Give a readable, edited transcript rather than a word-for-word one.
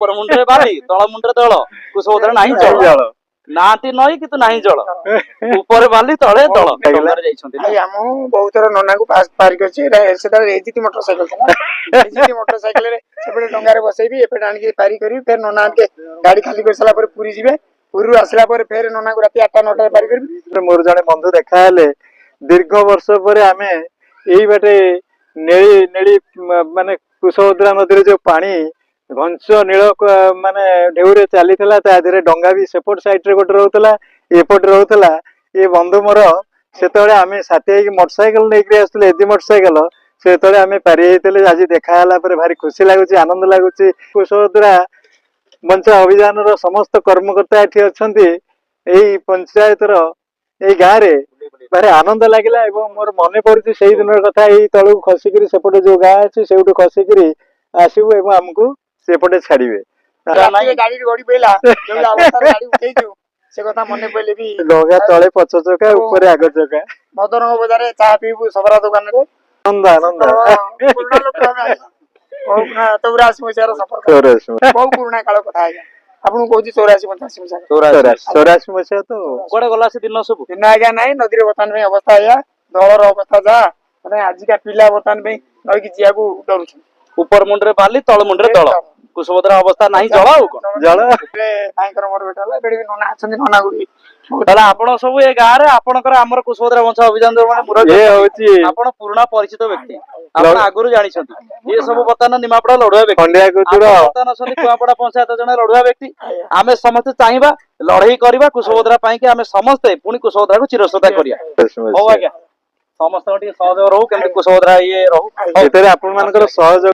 ऊपर मुंडरे बाली तल मुंडरे दल कुशभद्रा नाही जल नांती नई कि नहीं जल ऊपर बाली तले दल डंगारे जाइछन्ती भाई हम बहुत थर नना को पास पार करछि सेटा एजीटी मोटरसाइकिल था एजीटी मोटरसाइकिल रे सेपटे डंगारे बसैबी एपटे आनी के पारी करी फिर नना के गाड़ी खाली कर सला पर पुरी जिवे पुरी आसला पर फिर नना को राती 8टा 9टा पारी करबी मोर जने बंधु देखा हेले दीर्घ वर्ष पर आमे एई बाटे नेली नेली माने कुशभद्रा नदी जो पानी घंच नील माने ढेउरे चली ता धीरे डंगा भी सेपट साइड रे गोटे रोतला एपट रोतला ये बंधु मोर सेतळे आमे साथी मोटरसाइकिल नेकरी आसले एदी मोटरसाइकिल सेतळे आमे पारी हेतले आज देखा हला पर भारी खुशी लागुची आनंद लागुची कुशभद्रा बंचा अभियान रो समस्त कर्मकर्ता एठी अछंती एई पंचायत रो एई गाँ रे भारी आनंद लागिला एवं मोर मने पड़ुची सेई दिनर कथा एई तळु खसिकरी सेपटे जो गाँ अछि सेउटु खसिकरी आसीबु एवं हमकु सेपटे छाड़िबे गाड़ी गड़ी पइला जो अवस्था गाड़ी उठै छु से कथा मने पइले भी डगा तळे पछ चका ऊपर आग चका मदरंग बजारे चा पीबू सबरा दुकान रे आनंद आनंद पुराना लोक बहुत 84 मसियार सफर बहुत पुराना काल कथा है आपन कहूची 84 85 मसिया 84 मसिया तो कोडे गला से दिन सब दिन आज्ञा नाही नदी रे बर्तमान में अवस्था है दलर अवस्था जा माने आज का पिला बर्तमान में नई की जिया को डरू छ ऊपर मुंडरे बाली तल मुंडरे दल कुशभद्रा अवस्था नहीं जल जल भाईकर मोर बेटा बेडी नना अछन नना गुडी ताला आपण सब ए गाँ रे आपणकर हमर कुशभद्रा वंश अभियान जो माने मुरब्बी ये होची आपण पुराना परिचित व्यक्ति आपण आगुरु जानि छथि ये सब बर्तमान निमापड़ा लड़ुआ व्यक्ति खंडिया कुचुरा बर्तमान छथि कुआपड़ा पंचायत जने लड़ुआ व्यक्ति आमे समस्त चाहिबा लड़ाई करबा कुशभद्रा पई के आमे समस्त पुनी कुशभद्रा को चिरश्रद्धा करिया हो आज्ञा समस्त सहयोग रहू केमति कुशभद्रा ये रहू एतरे आपण मानकर सहयोग